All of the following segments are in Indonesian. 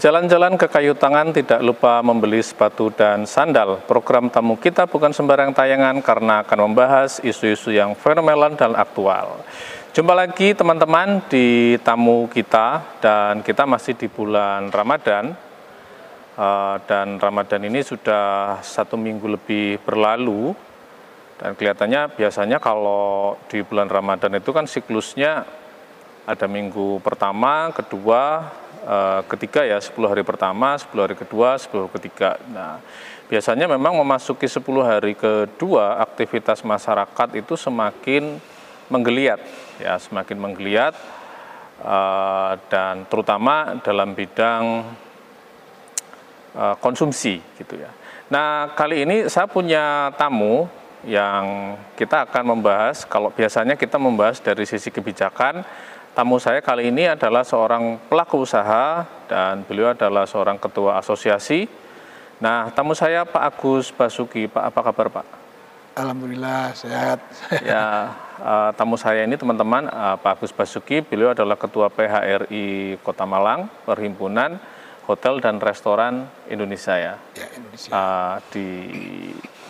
Jalan-jalan ke Kayu Tangan tidak lupa membeli sepatu dan sandal. Program tamu kita bukan sembarang tayangan karena akan membahas isu-isu yang fenomenal dan aktual. Jumpa lagi teman-teman di tamu kita, dan kita masih di bulan Ramadan. Dan Ramadan ini sudah 1 minggu lebih berlalu. Dan kelihatannya biasanya kalau di bulan Ramadan itu kan siklusnya ada minggu pertama, kedua, ketiga ya, 10 hari pertama, 10 hari kedua, 10 hari ketiga. Nah, biasanya memang memasuki 10 hari kedua, aktivitas masyarakat itu semakin menggeliat, ya, semakin menggeliat, dan terutama dalam bidang konsumsi, gitu ya. Nah, kali ini saya punya tamu yang kita akan membahas. Kalau biasanya kita membahas dari sisi kebijakan, tamu saya kali ini adalah seorang pelaku usaha dan beliau adalah seorang ketua asosiasi. Nah, tamu saya Pak Agus Basuki. Pak, apa kabar Pak? Alhamdulillah sehat. Ya, tamu saya ini teman-teman, Pak Agus Basuki, beliau adalah ketua PHRI Kota Malang, Perhimpunan Hotel dan Restoran Indonesia ya. Ya, Indonesia. Di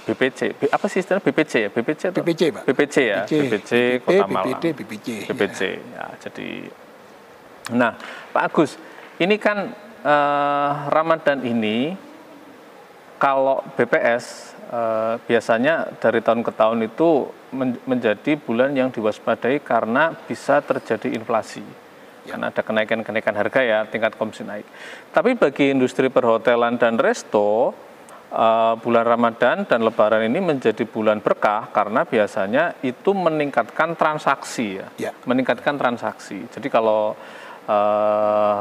BPC, apa sih istilah BPC ya? BPC atau? BPC, Pak. BPC ya, BPC Kota Malang. BPC. BPC, ya. Jadi, nah Pak Agus, ini kan Ramadan ini, kalau BPS biasanya dari tahun ke tahun itu menjadi bulan yang diwaspadai karena bisa terjadi inflasi. Karena ada kenaikan harga ya, tingkat konsumsi naik. Tapi bagi industri perhotelan dan resto, bulan Ramadan dan Lebaran ini menjadi bulan berkah karena biasanya itu meningkatkan transaksi ya. Meningkatkan transaksi. Jadi kalau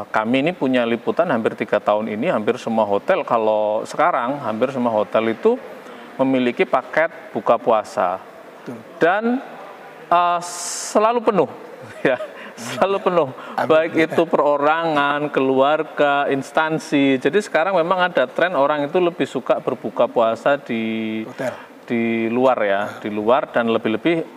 kami ini punya liputan hampir 3 tahun ini, hampir semua hotel, kalau sekarang hampir semua hotel itu memiliki paket buka puasa. Dan selalu penuh ya. Selalu penuh, baik itu perorangan, keluarga, instansi. Jadi sekarang memang ada tren orang itu lebih suka berbuka puasa di hotel, di luar ya, di luar, dan lebih-lebih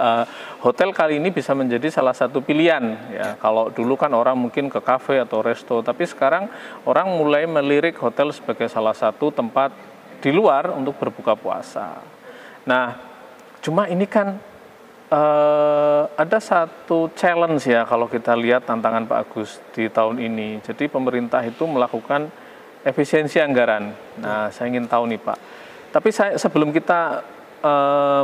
hotel kali ini bisa menjadi salah satu pilihan ya. Kalau dulu kan orang mungkin ke kafe atau resto, tapi sekarang orang mulai melirik hotel sebagai salah satu tempat di luar untuk berbuka puasa. Nah, cuma ini kan ada satu challenge ya kalau kita lihat tantangan Pak Agus di tahun ini. Jadi pemerintah itu melakukan efisiensi anggaran. Nah, saya ingin tahu nih Pak. Tapi sebelum kita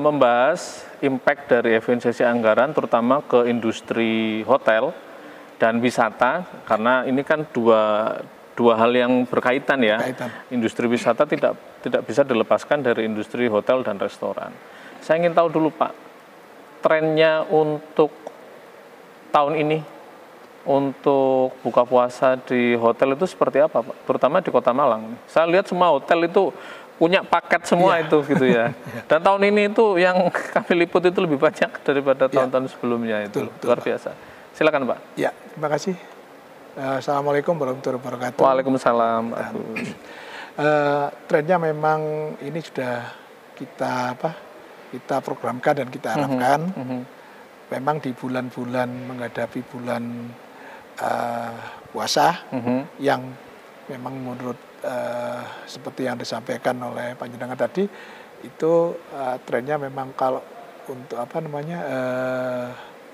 membahas impact dari efisiensi anggaran, terutama ke industri hotel dan wisata, karena ini kan dua hal yang berkaitan ya. Industri wisata tidak bisa dilepaskan dari industri hotel dan restoran. Saya ingin tahu dulu Pak, trennya untuk tahun ini untuk buka puasa di hotel itu seperti apa Pak? Terutama di Kota Malang. Saya lihat semua hotel itu punya paket semua itu gitu ya. Dan tahun ini itu yang kami liput itu lebih banyak daripada tahun-tahun sebelumnya itu. Betul, luar biasa. Silakan Pak. Ya, terima kasih. Assalamualaikum warahmatullahi wabarakatuh. Waalaikumsalam. Trennya memang ini sudah kita programkan dan kita harapkan. Memang di bulan-bulan menghadapi bulan puasa yang memang menurut seperti yang disampaikan oleh panjenengan tadi, itu trennya memang kalau untuk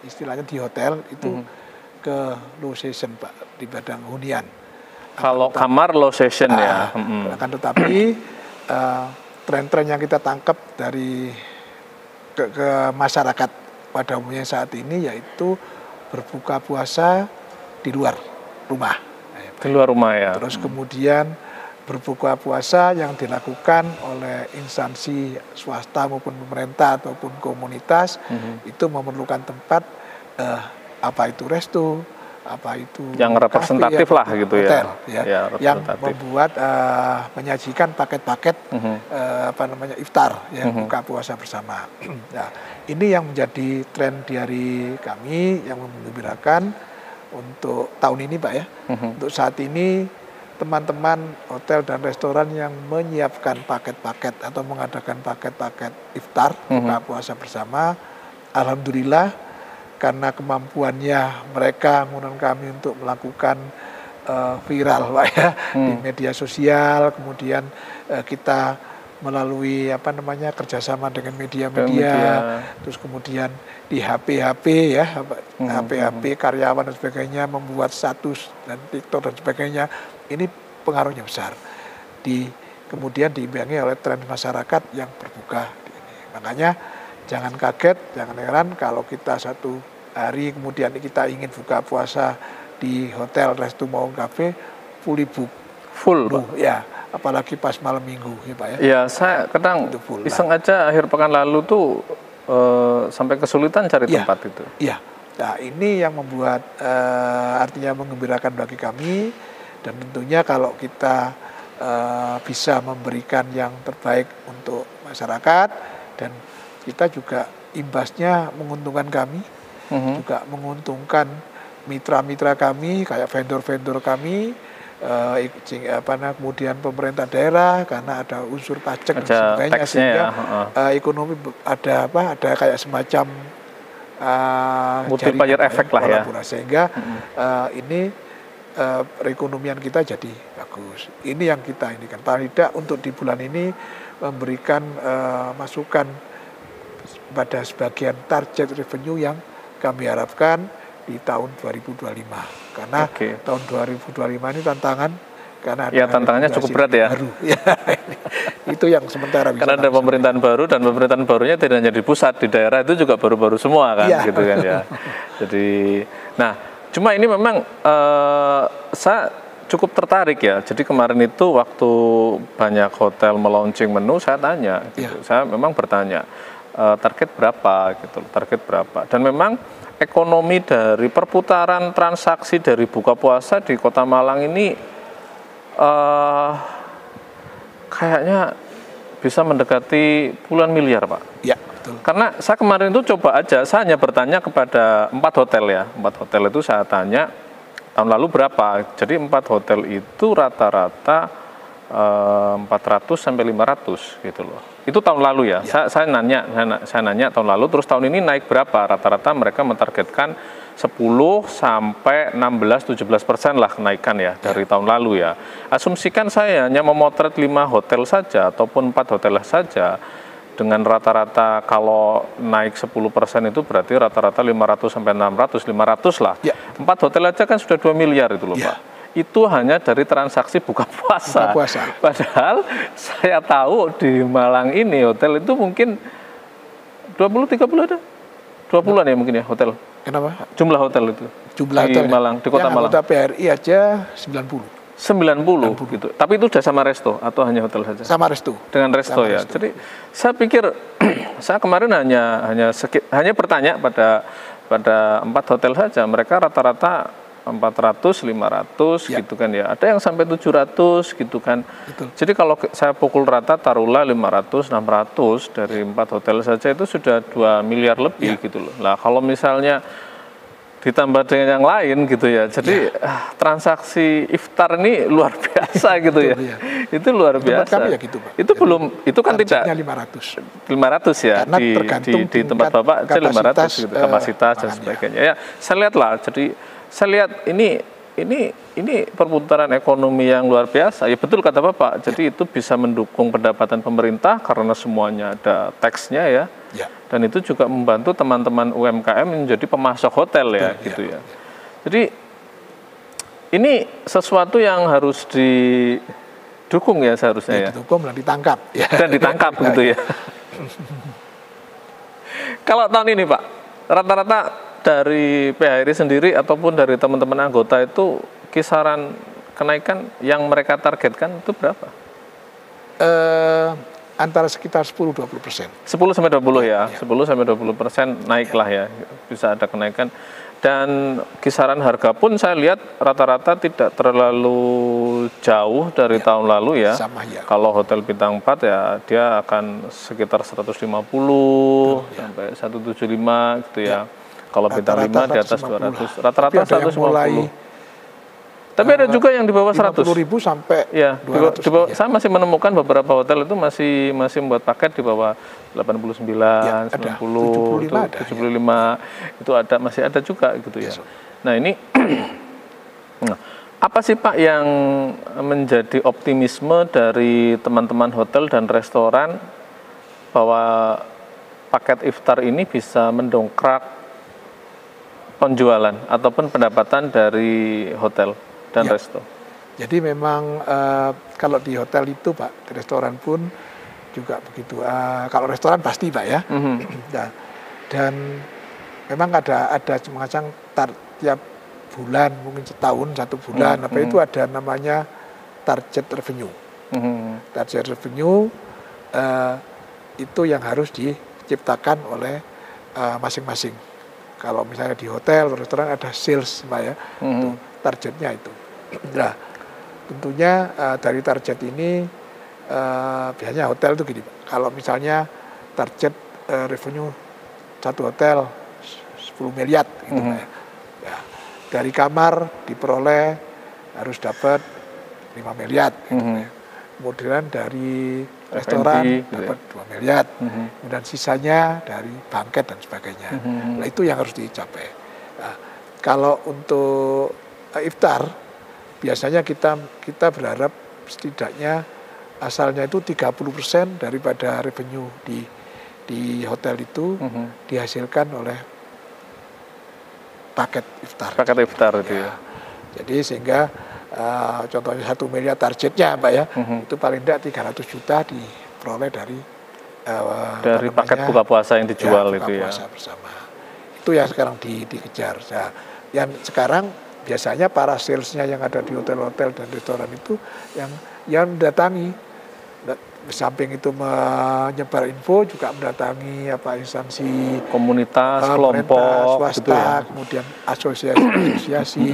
istilahnya di hotel itu ke low season Pak, di bidang hunian. Kalau kamar low season ya. Akan tetapi tren-tren yang kita tangkap dari ke masyarakat pada umumnya saat ini yaitu berbuka puasa di luar rumah. Di luar rumah ya. Terus kemudian berbuka puasa yang dilakukan oleh instansi swasta maupun pemerintah ataupun komunitas itu memerlukan tempat apa itu resto, apa itu yang representatif lah gitu hotel, ya yang membuat menyajikan paket-paket iftar yang buka puasa bersama. Nah, ini yang menjadi tren dari kami yang menggembirakan untuk tahun ini Pak ya. Untuk saat ini teman-teman hotel dan restoran yang menyiapkan paket-paket atau mengadakan paket-paket iftar buka puasa bersama, alhamdulillah karena kemampuannya mereka menurut kami untuk melakukan viral Pak ya di media sosial, kemudian kita melalui kerjasama dengan media-media, terus kemudian di HP ya, HP karyawan dan sebagainya membuat status dan TikTok dan sebagainya, ini pengaruhnya besar. Kemudian diimbangi oleh tren masyarakat yang berbuka. Makanya jangan kaget, jangan heran kalau kita satu hari kemudian kita ingin buka puasa di hotel, resto maupun kafe fully book. Full, Pak. Ya, apalagi pas malam minggu ya Pak ya. Ya, saya kadang iseng aja akhir pekan lalu tuh sampai kesulitan cari tempat itu. Iya. Nah, ini yang membuat artinya menggembirakan bagi kami, dan tentunya kalau kita bisa memberikan yang terbaik untuk masyarakat, dan kita juga imbasnya menguntungkan kami, juga menguntungkan mitra-mitra kami kayak vendor-vendor kami, kemudian pemerintah daerah karena ada unsur pajak dan sebagainya, sehingga ekonomi ada kayak semacam multiplier efek lah ya, sehingga ini perekonomian kita jadi bagus. Ini yang kita ini kan paling tidak untuk di bulan ini memberikan masukan pada sebagian target revenue yang kami harapkan di tahun 2025. Karena tahun 2025 ini tantangan, karena tantangannya cukup berat ya. Baru. Itu yang sementara bisa. Karena ada pemerintahan baru, dan pemerintahan barunya tidak hanya di pusat, di daerah itu juga baru-baru semua kan, gitu kan ya. Jadi, nah, cuma ini memang saya cukup tertarik ya. Jadi kemarin itu waktu banyak hotel melaunching menu, saya tanya, gitu. Saya memang bertanya target berapa, gitu, target berapa. Dan memang ekonomi dari perputaran transaksi dari buka puasa di Kota Malang ini kayaknya bisa mendekati puluhan miliar, Pak. Ya, betul. Karena saya kemarin itu coba aja, saya hanya bertanya kepada 4 hotel ya. 4 hotel itu saya tanya tahun lalu berapa. Jadi 4 hotel itu rata-rata 400 sampai 500 gitu loh. Itu tahun lalu ya. Saya nanya tahun lalu, terus tahun ini naik berapa? Rata-rata mereka mentargetkan 10 sampai 16-17% lah kenaikan ya dari tahun lalu ya. Asumsikan saya hanya memotret 5 hotel saja ataupun 4 hotel saja, dengan rata-rata kalau naik 10% itu berarti rata-rata 500 sampai 500 lah. 4 hotel aja kan sudah 2 miliar itu loh Pak. Itu hanya dari transaksi buka puasa. Padahal saya tahu di Malang ini hotel itu mungkin 20-30 ada? 20-an ya mungkin ya hotel. Kenapa? Jumlah hotel itu. Jumlah di hotel Malang, di Kota Malang. Yang PRI aja 90 gitu. Tapi itu sudah sama resto atau hanya hotel saja? Sama resto. Dengan resto sama ya. Resto. Jadi saya pikir saya kemarin hanya bertanya pada 4 hotel saja. Mereka rata-rata 400, 500 gitu kan ya. Ada yang sampai 700 gitu kan. Betul. Jadi kalau saya pukul rata taruhlah 500, 600 dari 4 hotel saja itu sudah 2 miliar lebih gitu loh. Nah, kalau misalnya ditambah dengan yang lain gitu ya. Jadi transaksi iftar ini luar biasa gitu ya. Itu luar biasa. Kami ya gitu, Pak. Itu belum, itu kan tidak 500 ya. Karena tergantung di tempat Bapak 500 gitu, kapasitas dan sebagainya. Ya, saya lihatlah. Jadi saya lihat ini perputaran ekonomi yang luar biasa. Ya betul kata Bapak. Jadi itu bisa mendukung pendapatan pemerintah karena semuanya ada taksnya ya. Dan itu juga membantu teman-teman UMKM menjadi pemasok hotel ya, gitu ya. Jadi ini sesuatu yang harus didukung ya seharusnya ya. Didukung dan ditangkap. Dan ditangkap gitu ya. Kalau tahun ini Pak, rata-rata dari PHRI sendiri ataupun dari teman-teman anggota itu kisaran kenaikan yang mereka targetkan itu berapa? Antara sekitar 10-20%. 10 sampai 20 ya. 10 sampai 20% naiklah ya. Bisa ada kenaikan. Dan kisaran harga pun saya lihat rata-rata tidak terlalu jauh dari tahun lalu ya. Sama ya. Kalau hotel bintang 4 ya dia akan sekitar 150 sampai 175 gitu ya. Kalau bintang 5 di atas 200, rata-rata 150. Tapi ada juga yang di bawah 100. 50.000 sampai ya, 200. Di bawah, saya masih menemukan beberapa hotel itu masih membuat paket di bawah 89, 90, 75 itu ada, masih ada juga gitu ya. Nah, ini Apa sih Pak yang menjadi optimisme dari teman-teman hotel dan restoran bahwa paket iftar ini bisa mendongkrak penjualan ataupun pendapatan dari hotel dan resto? Jadi memang kalau di hotel itu Pak, di restoran pun juga begitu. Kalau restoran pasti Pak ya. Nah, dan memang ada semacam tiap bulan, mungkin setahun, 1 bulan, itu ada namanya target revenue. Target revenue itu yang harus diciptakan oleh masing-masing. Kalau misalnya di hotel, restoran ada sales, Pak ya, itu targetnya itu. Nah, tentunya dari target ini biasanya hotel itu gini, Pak. Kalau misalnya target revenue satu hotel 10 miliar, gitu Pak ya. Dari kamar diperoleh harus dapat 5 miliar, gitu Pak ya. Kemudian dari restoran dapat 2 miliar, kemudian sisanya dari banket dan sebagainya. Nah, itu yang harus dicapai. Nah, kalau untuk iftar, biasanya kita berharap setidaknya asalnya itu 30% daripada revenue di hotel itu dihasilkan oleh paket iftar. Paket iftar itu ya. Jadi sehingga contohnya 1 miliar targetnya Pak ya, itu paling tidak 300 juta diperoleh dari paket buka puasa yang dijual itu ya. Buka puasa bersama. Itu yang sekarang dikejar. Nah, yang sekarang biasanya para salesnya yang ada di hotel-hotel dan restoran itu yang mendatangi, samping itu menyebar info juga mendatangi instansi komunitas, kelompok, swasta, gitu ya. Kemudian asosiasi,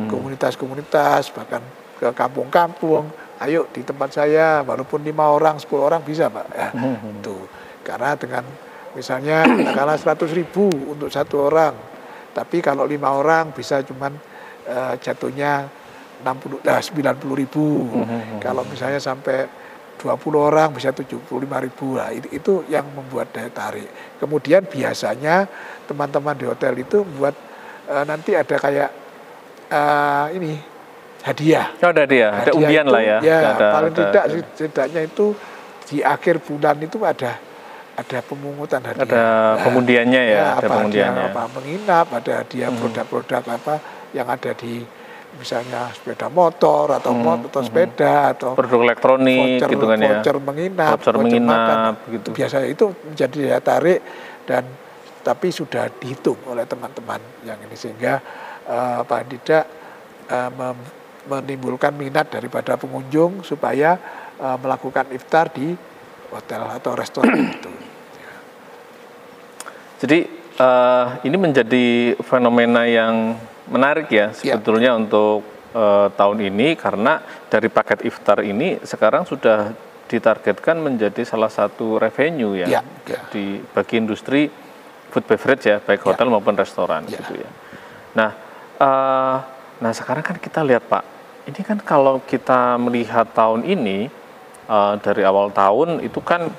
komunitas-komunitas, bahkan ke kampung-kampung. Ayo di tempat saya, walaupun 5 orang, 10 orang bisa Pak. Ya, itu. Karena dengan misalnya katakanlah 100.000 untuk 1 orang, tapi kalau 5 orang bisa cuman jatuhnya 90.000. Kalau misalnya sampai 20 orang bisa 75.000. Nah, itu yang membuat daya tarik. Kemudian biasanya teman-teman di hotel itu membuat nanti ada kayak hadiah. Oh, ada hadiah. Ada undian lah ya. Ya, paling tidaknya itu di akhir bulan itu ada pemungutan hadiah. Ada pengundiannya ya. Ada pengundiannya. Apa menginap, ada hadiah produk-produk apa yang ada di misalnya sepeda motor atau sepeda atau produk elektronik gitu kan ya. Voucher menginap makan. Gitu. Biasanya itu menjadi daya tarik tapi sudah dihitung oleh teman-teman yang ini sehingga paling tidak menimbulkan minat daripada pengunjung supaya melakukan iftar di hotel atau restoran itu. Jadi ini menjadi fenomena yang menarik ya sebetulnya untuk tahun ini, karena dari paket iftar ini sekarang sudah ditargetkan menjadi salah satu revenue ya, bagi industri food beverage ya, baik hotel maupun restoran gitu ya. Nah sekarang kan kita lihat Pak, ini kan kalau kita melihat tahun ini dari awal tahun itu kan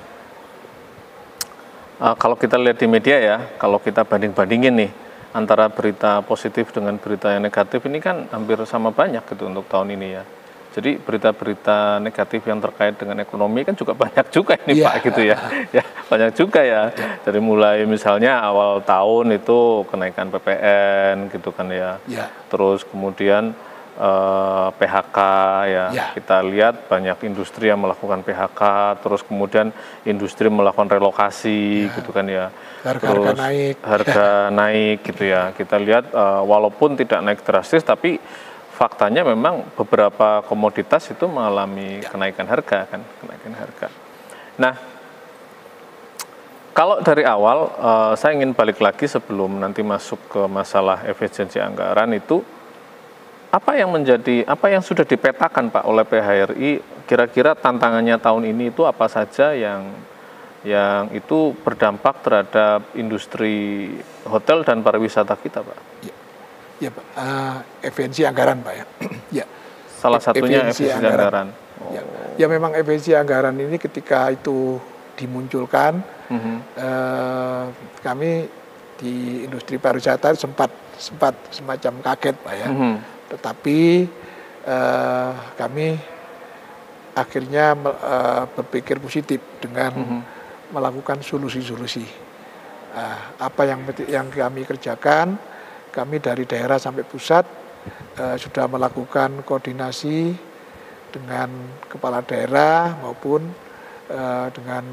kalau kita lihat di media ya, kalau kita banding-bandingin nih antara berita positif dengan berita yang negatif ini kan hampir sama banyak gitu untuk tahun ini ya. Jadi berita-berita negatif yang terkait dengan ekonomi kan juga banyak juga ini Pak gitu ya. Ya banyak juga ya. Dari mulai misalnya awal tahun itu kenaikan PPN gitu kan ya. Terus kemudian PHK ya. Kita lihat banyak industri yang melakukan PHK, terus kemudian industri melakukan relokasi gitu kan ya. Harga naik gitu ya. Kita lihat walaupun tidak naik drastis tapi faktanya memang beberapa komoditas itu mengalami kenaikan harga kan, kenaikan harga. Nah, kalau dari awal saya ingin balik lagi sebelum nanti masuk ke masalah efisiensi anggaran itu apa yang sudah dipetakan Pak oleh PHRI, kira-kira tantangannya tahun ini itu apa saja yang itu berdampak terhadap industri hotel dan pariwisata kita, Pak? Ya Pak, efisiensi anggaran Pak ya. Ya. Salah satunya efisiensi anggaran. Ya memang efisiensi anggaran ini ketika itu dimunculkan, kami di industri pariwisata sempat semacam kaget Pak ya. Tetapi kami akhirnya berpikir positif dengan melakukan solusi-solusi. Apa yang kami kerjakan, kami dari daerah sampai pusat sudah melakukan koordinasi dengan kepala daerah maupun dengan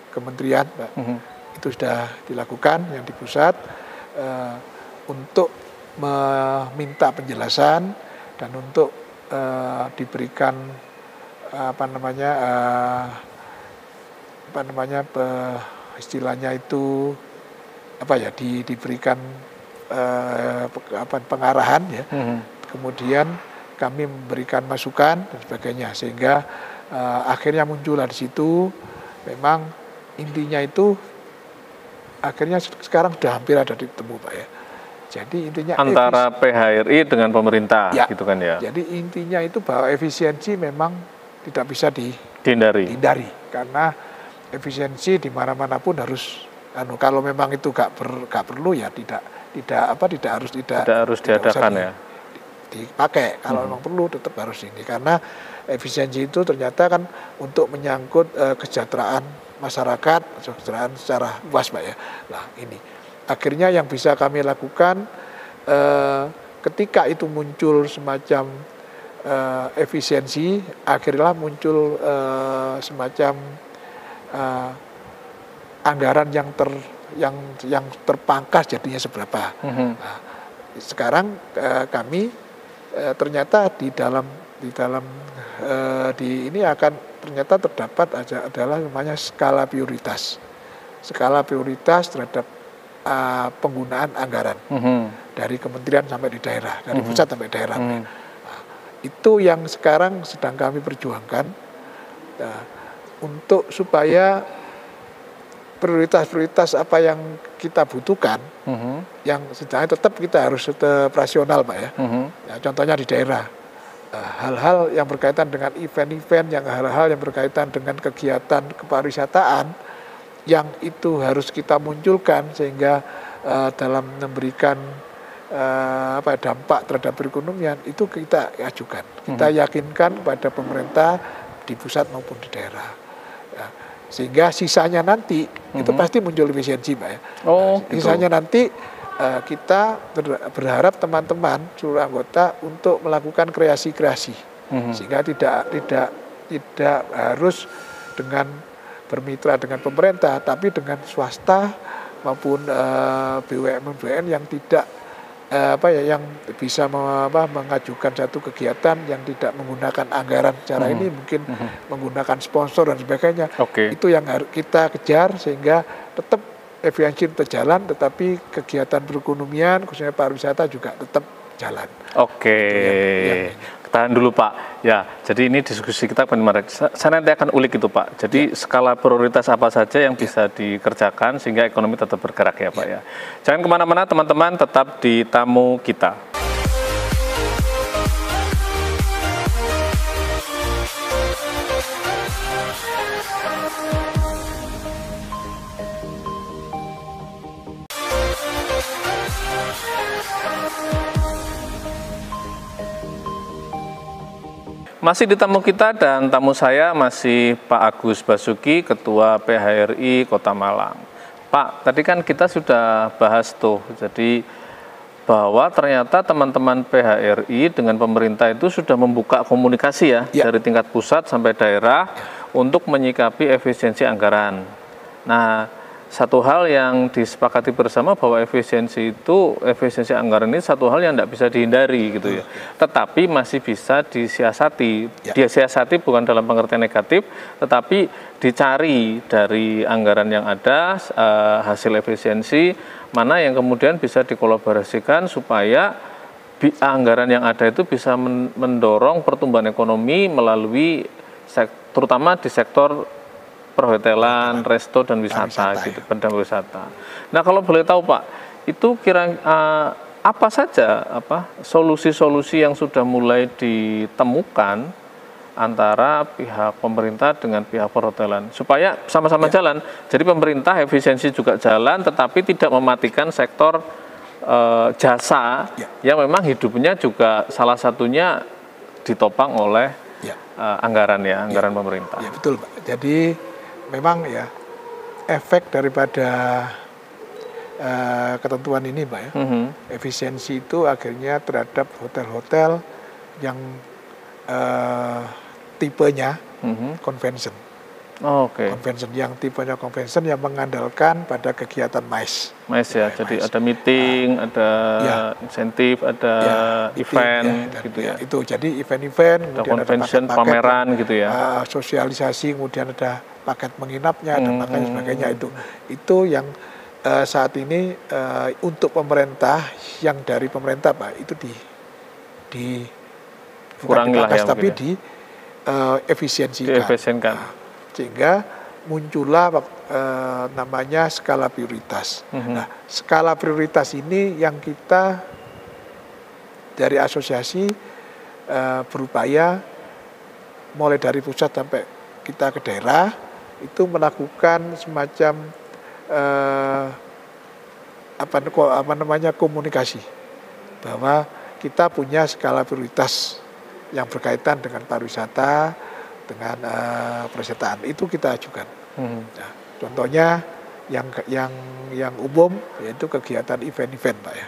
kementerian, Pak. Itu sudah dilakukan yang di pusat untuk meminta penjelasan dan untuk diberikan istilahnya itu diberikan pengarahan ya. Kemudian kami memberikan masukan dan sebagainya, sehingga akhirnya muncullah di situ. Memang intinya itu akhirnya sekarang sudah hampir ada ditemu, Pak ya. Jadi intinya antara PHRI dengan pemerintah, ya, gitu kan ya. Jadi intinya itu bahwa efisiensi memang tidak bisa dihindari, karena efisiensi di mana-mana pun harus kalau memang itu gak perlu ya tidak harus diadakan ya. Dipakai. Kalau memang perlu tetap harus ini, karena efisiensi itu ternyata kan untuk menyangkut kesejahteraan masyarakat, kesejahteraan secara luas, Pak ya. Nah ini akhirnya yang bisa kami lakukan ketika itu muncul semacam efisiensi, akhirnya muncul semacam anggaran yang terpangkas jadinya seberapa. Nah, sekarang kami ternyata di ini akan ternyata terdapat adalah namanya skala prioritas terhadap penggunaan anggaran dari kementerian sampai di daerah, dari pusat sampai daerah. Nah, itu yang sekarang sedang kami perjuangkan untuk supaya prioritas apa yang kita butuhkan, yang sebenarnya tetap kita harus tetap rasional, Pak ya. Ya, contohnya di daerah, hal-hal yang berkaitan dengan event-event, hal-hal yang berkaitan dengan kegiatan kepariwisataan, yang itu harus kita munculkan sehingga dalam memberikan dampak terhadap perekonomian itu kita ajukan, kita yakinkan pada pemerintah di pusat maupun di daerah. Ya, sehingga sisanya nanti itu pasti muncul efisiensi, Pak ya. Sisanya nanti kita berharap teman-teman seluruh anggota untuk melakukan kreasi-kreasi, sehingga tidak harus dengan bermitra dengan pemerintah, tapi dengan swasta maupun BUMN yang tidak yang bisa mengajukan satu kegiatan yang tidak menggunakan anggaran secara ini, mungkin menggunakan sponsor dan sebagainya. Itu yang harus kita kejar sehingga tetap efisiensi terjalan, tetapi kegiatan perekonomian khususnya pariwisata juga tetap jalan. Tahan dulu Pak. Ya, jadi ini diskusi kita menarik. Saya nanti akan ulik itu Pak. Jadi skala prioritas apa saja yang bisa dikerjakan sehingga ekonomi tetap bergerak ya Pak ya. Jangan kemana-mana teman-teman, tetap di Tamu Kita. Masih di Tamu Kita dan tamu saya masih Pak Agus Basuki, Ketua PHRI Kota Malang. Pak, tadi kan kita sudah bahas tuh, jadi bahwa ternyata teman-teman PHRI dengan pemerintah itu sudah membuka komunikasi ya, dari tingkat pusat sampai daerah untuk menyikapi efisiensi anggaran. Nah, satu hal yang disepakati bersama bahwa efisiensi anggaran ini satu hal yang tidak bisa dihindari gitu ya. Tetapi masih bisa disiasati. Dia siasati bukan dalam pengertian negatif, tetapi dicari dari anggaran yang ada hasil efisiensi mana yang kemudian bisa dikolaborasikan supaya anggaran yang ada itu bisa mendorong pertumbuhan ekonomi melalui terutama di sektor perhotelan, resto dan wisata gitu, dan wisata. Nah, kalau boleh tahu Pak, itu apa saja solusi-solusi yang sudah mulai ditemukan antara pihak pemerintah dengan pihak perhotelan supaya sama-sama jalan. Jadi pemerintah efisiensi juga jalan, tetapi tidak mematikan sektor jasa yang memang hidupnya juga salah satunya ditopang oleh Ya. anggaran pemerintah. Ya betul Pak. Jadi memang ya efek daripada ketentuan ini Pak ya, efisiensi itu akhirnya terhadap hotel-hotel yang tipenya convention. Oke. Convention yang tipenya convention yang mengandalkan pada kegiatan MICE. Ya, jadi ada meeting, ada insentif, ada event, gitu ya. Itu jadi event-event, ada kemudian convention, ada paket-paket, pameran gitu ya. Sosialisasi, kemudian ada paket menginapnya dan sebagainya itu yang saat ini untuk pemerintah yang dari pemerintah Pak itu bukan dipangkas tapi diefisiensikan. Sehingga muncullah namanya skala prioritas. Nah, skala prioritas ini yang kita dari asosiasi berupaya mulai dari pusat sampai kita ke daerah itu melakukan semacam komunikasi bahwa kita punya skala prioritas yang berkaitan dengan pariwisata, dengan persetaan itu kita ajukan. Nah, contohnya yang umum yaitu kegiatan event-event Pak ya.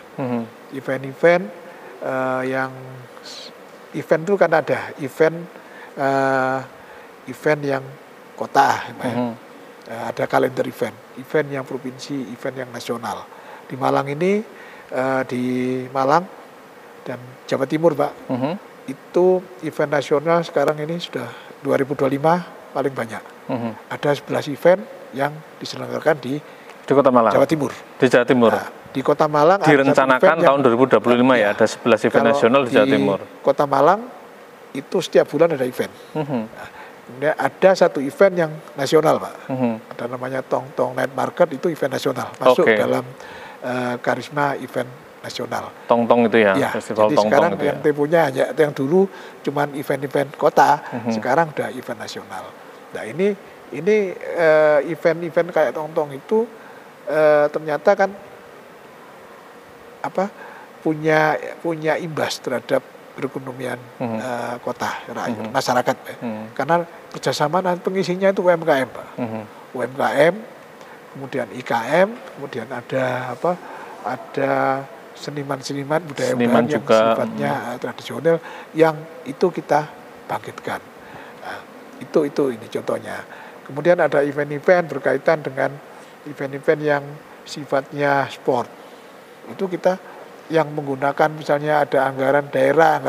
Event-event yang event itu kan ada event yang kota Pak ya. Ada kalender event yang provinsi, event yang nasional. Di Malang ini di Malang dan Jawa Timur Pak. Itu event nasional sekarang ini sudah 2025 paling banyak. Ada 11 event yang diselenggarakan di Kota Malang. Jawa Timur. Di Jawa Timur. Nah, di Kota Malang direncanakan tahun 2025 ya, ada 11 event nasional di Jawa Timur. Kota Malang itu setiap bulan ada event. Nah, kemudian ada satu event yang nasional Pak. Ada namanya Tong Tong Night Market, itu event nasional. Masuk dalam karisma event nasional. Tong-tong itu ya, festival jadi Tong-tong sekarang itu yang temponya hanya yang dulu cuman event-event kota, sekarang udah event nasional. Nah ini event-event kayak Tong-tong itu ternyata kan punya imbas terhadap perekonomian kota rakyat masyarakat, karena kerjasama dan pengisinya itu UMKM Pak. UMKM, kemudian IKM, kemudian ada seniman-seniman budaya-budaya yang sifatnya tradisional yang itu kita bangkitkan. Nah, itu ini contohnya. Kemudian ada event-event berkaitan dengan event-event yang sifatnya sport. Itu kita yang menggunakan misalnya ada anggaran daerah,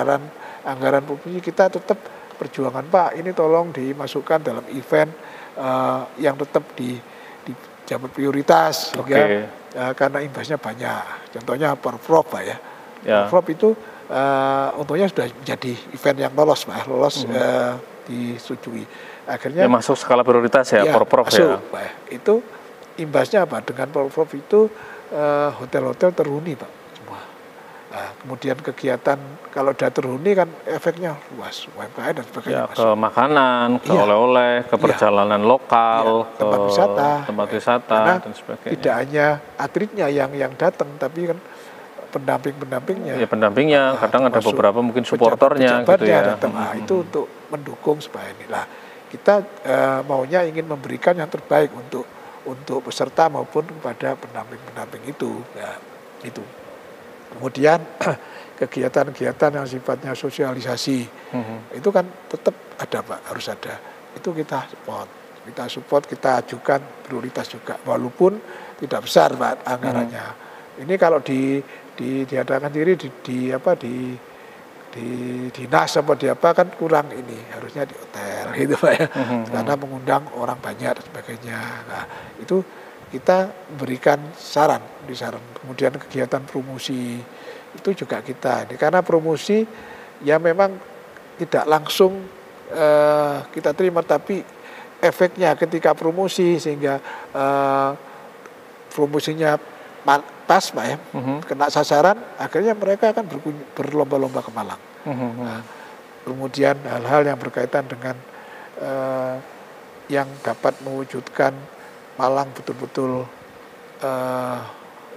anggaran provinsi, kita tetap perjuangan Pak, ini tolong dimasukkan dalam event yang tetap dijabat prioritas sehingga karena imbasnya banyak. Contohnya Porprov Pak ya. Porprov itu untungnya sudah menjadi event yang lolos Pak, disetujui. Akhirnya masuk skala prioritas ya, Porprov masuk, ya. Pak. Itu imbasnya apa? Dengan Porprov itu hotel-hotel terhuni Pak semua. Nah, kemudian kegiatan kalau sudah terhuni kan efeknya luas, UMKM dan sebagainya. Ke makanan, ke oleh-oleh, ke perjalanan lokal, ke tempat wisata dan sebagainya. Tidak hanya atletnya yang datang, tapi kan pendampingnya. Ya pendampingnya, kadang ada beberapa mungkin supporternya gitu ya. Datang. Nah, itu untuk mendukung supaya inilah kita maunya ingin memberikan yang terbaik untuk peserta maupun kepada pendamping itu. Ya, itu. Kemudian kegiatan-kegiatan yang sifatnya sosialisasi itu kan tetap ada Pak, harus ada. Itu kita support, kita ajukan prioritas juga, walaupun tidak besar Pak anggarannya. Ini kalau diadakan diri di dinas apa di apa kan kurang, ini harusnya di hotel gitu Pak ya, karena mengundang orang banyak dan sebagainya. Nah itu kita berikan saran. Kemudian kegiatan promosi itu juga kita ini, karena promosi ya memang tidak langsung kita terima, tapi efeknya ketika promosi sehingga promosinya pas Pak ya, kena sasaran, akhirnya mereka akan berlomba-lomba ke Malang. Nah, kemudian hal-hal yang berkaitan dengan yang dapat mewujudkan Malang betul-betul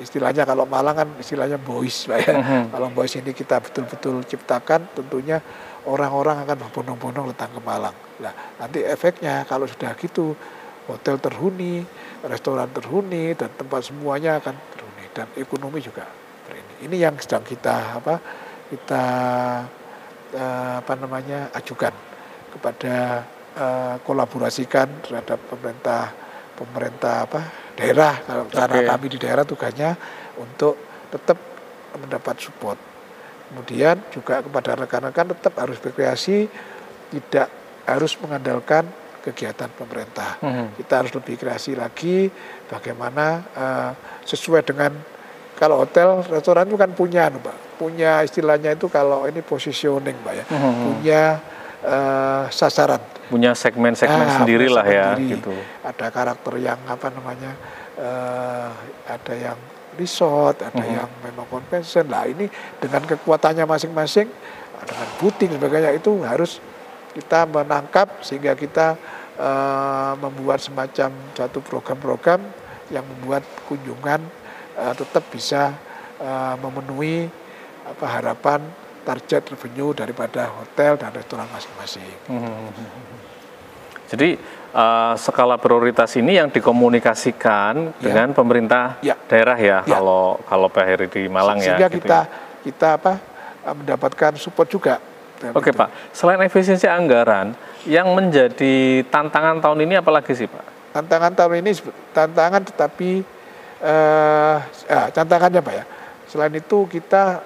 istilahnya kalau Malang kan istilahnya boys Pak ya. Kalau boys ini kita betul-betul ciptakan, tentunya orang-orang akan berbondong-bondong datang ke Malang. Nah, nanti efeknya kalau sudah gitu, hotel terhuni, restoran terhuni, dan tempat semuanya akan terhuni, dan ekonomi juga berini. Ini yang sedang kita ajukan kepada kolaborasikan terhadap pemerintah daerah. Karena kami di daerah tugasnya untuk tetap mendapat support. Kemudian juga kepada rekan-rekan tetap harus berkreasi, tidak harus mengandalkan kegiatan pemerintah. Kita harus lebih kreasi lagi, bagaimana sesuai dengan, kalau hotel, restoran itu kan punya istilahnya itu, kalau ini positioning Pak ya, punya sasaran, punya segmen-segmen sendiri lah ya, gitu. Ada karakter yang ada yang resort, ada yang memang convention. Lah ini dengan kekuatannya masing-masing, dengan booting dan sebagainya, itu harus kita menangkap sehingga kita membuat semacam satu program-program yang membuat kunjungan tetap bisa memenuhi harapan target revenue daripada hotel dan restoran masing-masing. Jadi skala prioritas ini yang dikomunikasikan dengan pemerintah daerah ya, kalau Pak Heri di Malang sehingga ya. kita mendapatkan support juga. Oke Pak, selain efisiensi anggaran, yang menjadi tantangan tahun ini apalagi sih Pak? Tantangan tahun ini tantangannya Pak ya. Selain itu kita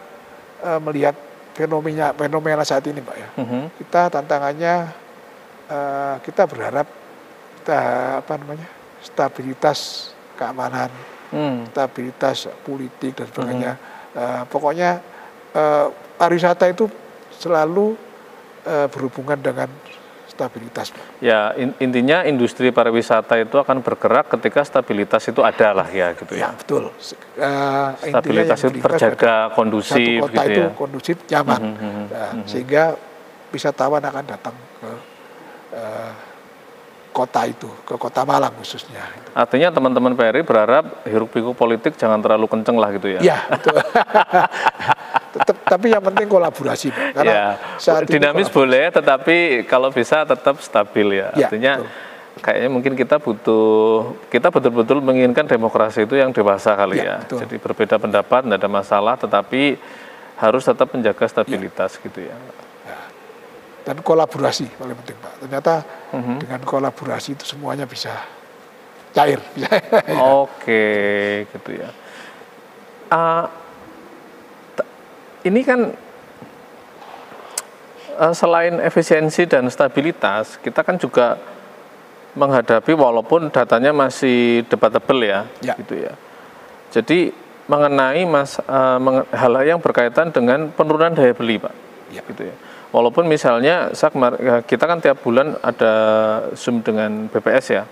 melihat fenomena saat ini Pak ya. Kita tantangannya, kita berharap stabilitas keamanan, stabilitas politik dan sebagainya. Pokoknya pariwisata itu selalu berhubungan dengan stabilitas. Ya, intinya industri pariwisata itu akan bergerak ketika stabilitas itu ada lah ya, gitu ya. Ya, betul. Stabilitas itu terjaga, kondusif, satu kota gitu itu ya. kondusif, nyaman. Sehingga wisatawan akan datang ke kota itu, ke kota Malang khususnya. Artinya teman-teman PRI berharap hiruk-pikuk politik jangan terlalu kenceng lah gitu ya. Iya, betul. Tapi yang penting kolaborasi Pak. Karena saat dinamis boleh, tetapi kalau bisa tetap stabil ya. Artinya kayaknya mungkin kita betul-betul menginginkan demokrasi itu yang dewasa kali ya. Betul. Jadi berbeda pendapat, tidak ada masalah, tetapi harus tetap menjaga stabilitas gitu ya. Dan kolaborasi paling penting Pak. Ternyata dengan kolaborasi itu semuanya bisa cair. Oke, gitu ya. Ini kan selain efisiensi dan stabilitas, kita kan juga menghadapi, walaupun datanya masih debatable ya, gitu ya. Jadi mengenai hal yang berkaitan dengan penurunan daya beli Pak, gitu ya. Walaupun misalnya kita kan tiap bulan ada Zoom dengan BPS ya.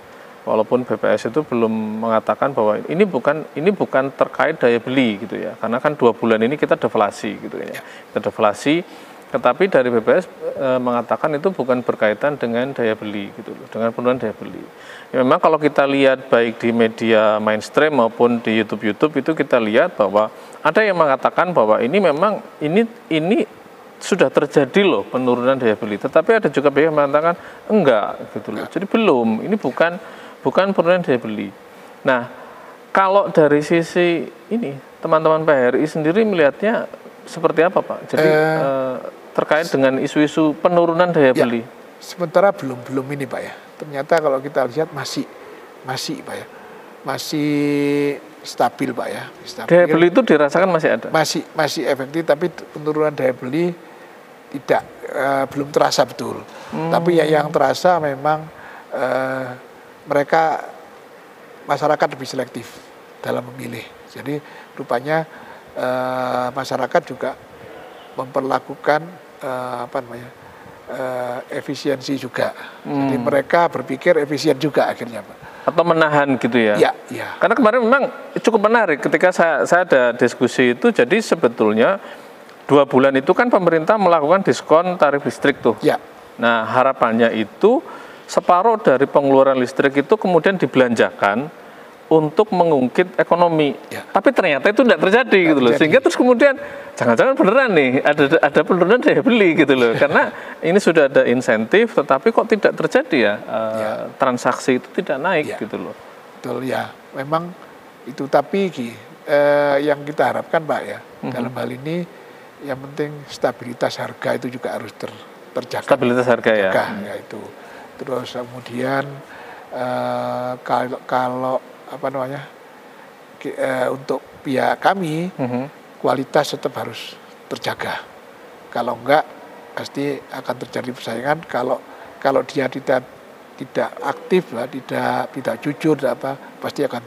Walaupun BPS itu belum mengatakan bahwa ini bukan terkait daya beli gitu ya. Karena kan 2 bulan ini kita deflasi gitu ya. Kita deflasi, tetapi dari BPS mengatakan itu bukan berkaitan dengan daya beli gitu loh, dengan penurunan daya beli. Ya, memang kalau kita lihat baik di media mainstream maupun di YouTube itu kita lihat bahwa ada yang mengatakan bahwa ini memang ini sudah terjadi loh penurunan daya beli, tetapi ada juga pihak yang mengatakan enggak gitu loh. Jadi ini bukan penurunan daya beli. Nah, kalau dari sisi ini teman-teman PRI sendiri melihatnya seperti apa Pak? Jadi terkait dengan isu-isu penurunan daya beli. Sementara belum ini Pak ya. Ternyata kalau kita lihat masih Pak ya. Masih stabil Pak ya. Stabil. Daya beli itu dirasakan masih ada? Masih efektif, tapi penurunan daya beli belum terasa betul. Tapi yang terasa memang masyarakat lebih selektif dalam memilih. Jadi rupanya masyarakat juga memperlakukan efisiensi juga. Jadi mereka berpikir efisien juga akhirnya Pak. Atau menahan gitu ya? Iya. Karena kemarin memang cukup menarik ketika saya ada diskusi itu. Jadi sebetulnya 2 bulan itu kan pemerintah melakukan diskon tarif listrik tuh. Ya. Nah harapannya itu separuh dari pengeluaran listrik itu kemudian dibelanjakan untuk mengungkit ekonomi, tapi ternyata itu tidak terjadi gitu loh, sehingga terus kemudian jangan-jangan beneran nih ada penurunan daya beli gitu loh, karena ini sudah ada insentif, tetapi kok tidak terjadi ya, transaksi itu tidak naik gitu loh. Betul ya, memang itu, tapi yang kita harapkan Pak ya, dalam hal ini yang penting stabilitas harga itu juga harus terjaga. Stabilitas harga ya. Itu. Terus kemudian kalau apa namanya, untuk pihak kami, kualitas tetap harus terjaga. Kalau enggak pasti akan terjadi persaingan. Kalau dia tidak aktif lah, tidak jujur, pasti akan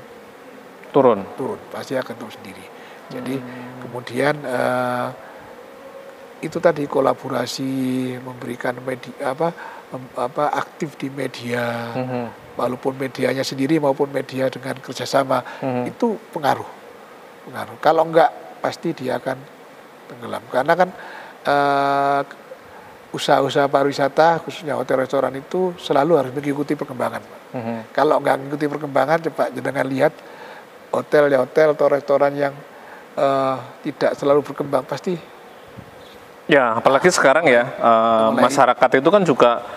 turun, pasti akan turun sendiri. Jadi kemudian itu tadi kolaborasi, memberikan media aktif di media, walaupun medianya sendiri maupun media dengan kerjasama, itu pengaruh. Kalau enggak pasti dia akan tenggelam, karena kan usaha-usaha pariwisata khususnya hotel restoran itu selalu harus mengikuti perkembangan. Kalau enggak mengikuti perkembangan, coba jangan lihat hotel atau restoran yang tidak selalu berkembang, pasti. Ya, apalagi sekarang ya, masyarakat itu kan juga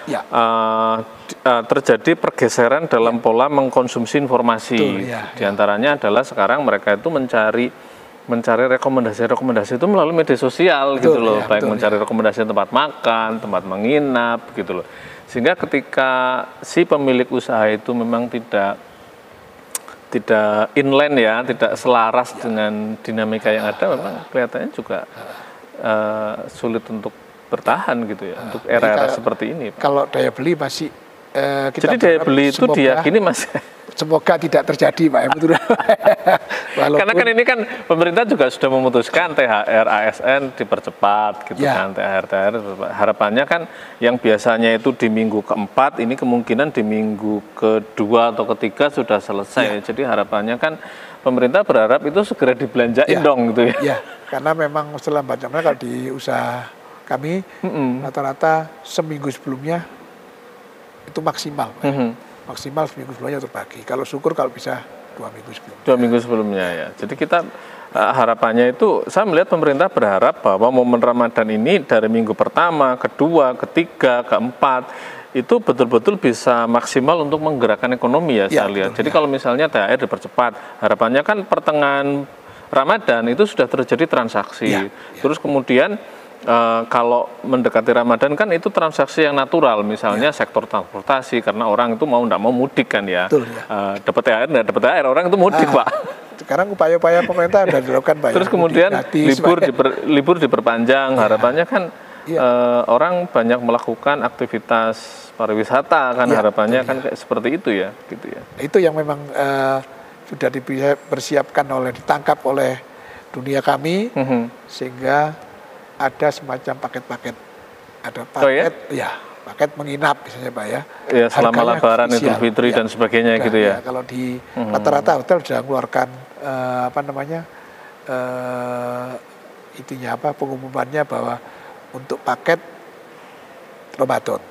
terjadi pergeseran dalam pola mengkonsumsi informasi. Di antaranya adalah sekarang mereka itu mencari rekomendasi itu melalui media sosial gitu loh, baik mencari rekomendasi tempat makan, tempat menginap gitu loh. Sehingga ketika si pemilik usaha itu memang tidak inline ya, tidak selaras dengan dinamika yang ada, memang kelihatannya juga sulit untuk bertahan gitu ya, untuk era-era seperti ini Pak. Kalau daya beli masih jadi daya beli itu diyakini masih semoga tidak terjadi Pak, betul. Karena kan ini kan pemerintah juga sudah memutuskan THR ASN dipercepat gitu kan, THR harapannya kan yang biasanya itu di minggu keempat, ini kemungkinan di minggu kedua atau ketiga sudah selesai. Jadi harapannya kan pemerintah berharap itu segera dibelanjain dong gitu ya. Karena memang selambatnya kalau di usaha kami rata-rata seminggu sebelumnya itu maksimal, maksimal seminggu sebelumnya terbagi. Kalau syukur kalau bisa 2 minggu sebelumnya. 2 minggu sebelumnya ya. Jadi kita harapannya itu, saya melihat pemerintah berharap bahwa momen Ramadan ini dari minggu pertama, kedua, ketiga, keempat itu betul-betul bisa maksimal untuk menggerakkan ekonomi ya, saya lihat. Jadi kalau misalnya THR dipercepat, harapannya kan pertengahan Ramadan itu sudah terjadi transaksi. Terus kemudian kalau mendekati Ramadan kan itu transaksi yang natural, misalnya sektor transportasi, karena orang itu mau tidak mau mudik kan ya. Dapat THR, nggak dapat THR, orang itu mudik Pak. Sekarang upaya-upaya pemerintah sudah dilakukan Pak. Terus kemudian libur diperpanjang, harapannya kan orang banyak melakukan aktivitas pariwisata kan, harapannya kan kayak seperti itu ya, gitu ya. Itu yang memang sudah dipersiapkan ditangkap oleh dunia kami, sehingga ada semacam paket-paket, ada paket, paket menginap misalnya Pak ya. Ya, selama Lebaran, Idul Fitri dan sebagainya gitu ya. Kalau di rata-rata hotel sudah mengeluarkan pengumumannya bahwa untuk paket Ramadan,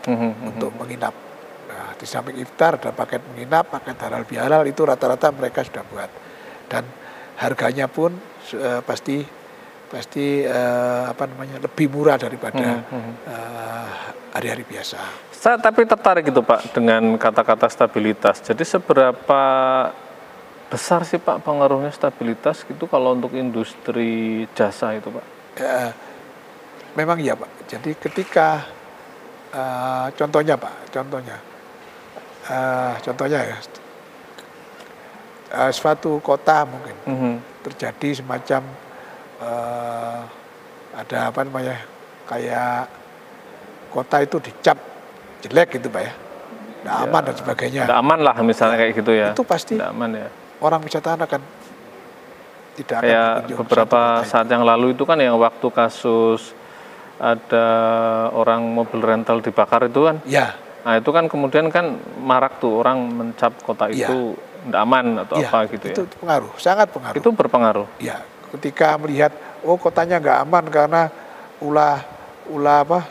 untuk menginap. Nah, di samping iftar ada paket menginap, paket halal bihalal, itu rata-rata mereka sudah buat. Dan harganya pun pasti lebih murah daripada hari-hari biasa. Saya tapi tertarik itu Pak dengan kata-kata stabilitas. Jadi seberapa besar sih Pak pengaruhnya stabilitas gitu kalau untuk industri jasa itu Pak? Memang iya Pak. Jadi ketika contohnya ya, suatu kota mungkin terjadi semacam ada kayak kota itu dicap jelek gitu Pak ya, nggak aman dan sebagainya. Nggak aman lah misalnya kayak gitu ya. Itu pasti aman ya. Orang wisatawan akan tidak akan kayak beberapa saat yang lalu itu kan yang waktu kasus ada orang mobil rental dibakar itu kan. Nah itu kan kemudian kan marak tuh orang mencap kota itu tidak aman atau apa gitu ya. Itu pengaruh, sangat pengaruh. Itu berpengaruh. Ya, ketika melihat kotanya nggak aman karena ulah